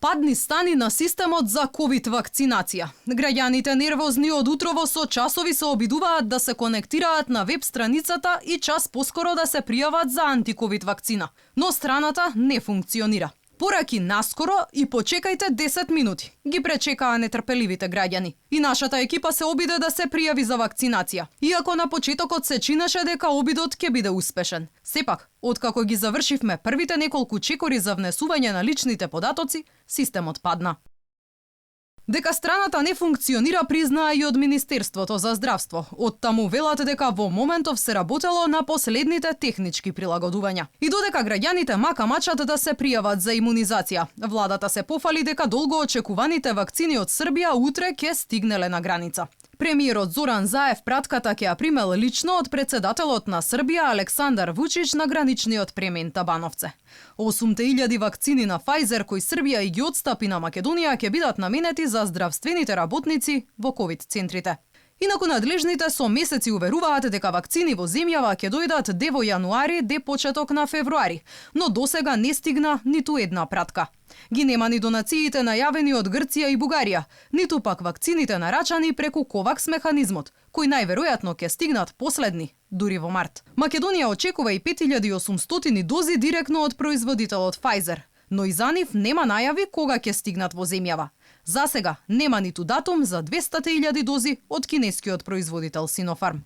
Падни стани на системот за ковид вакцинација. Граѓаните нервозни од утрово со часови се обидуваат да се конектираат на веб страницата и час поскоро да се пријават за антиковид вакцина. Но страната не функционира. Пораки наскоро и почекајте 10 минути. Ги пречекаа нетрпеливите граѓани. И нашата екипа се обиде да се пријави за вакцинација. Иако на почетокот се чинеше дека обидот ќе биде успешен. Сепак, откако ги завршивме првите неколку чекори за внесување на личните податоци, системот падна. Дека страната не функционира признаа и од Министерството за здравство. Оттаму велат дека во моментов се работело на последните технички прилагодувања. И додека граѓаните мака мачат да се пријават за имунизација, владата се пофали дека долго очекуваните вакцини од Србија утре ќе стигнеле на граница. Премиерот Зоран Заев пратката ќе ја примел лично од председателот на Србија Александар Вучич на граничниот премин Табановце. 8.000 вакцини на Pfizer кои Србија и ги отстапи на Македонија ќе бидат наменети за здравствените работници во ковид центрите. Инаку надлежните со месеци уверуваат дека вакцини во земјава ќе дојдат де во јануари, де почеток на февруари, но досега не стигна ниту една пратка. Ги нема ни донациите најавени од Грција и Бугарија, ниту пак вакцините нарачани преку Ковакс механизмот, кои најверојатно ќе стигнат последни, дури во март. Македонија очекува и 5800 дози директно од производителот Pfizer, но и за нив нема најави кога ќе стигнат во земјава. За сега нема ниту датум за 200.000 дози од кинескиот производител Sinopharm.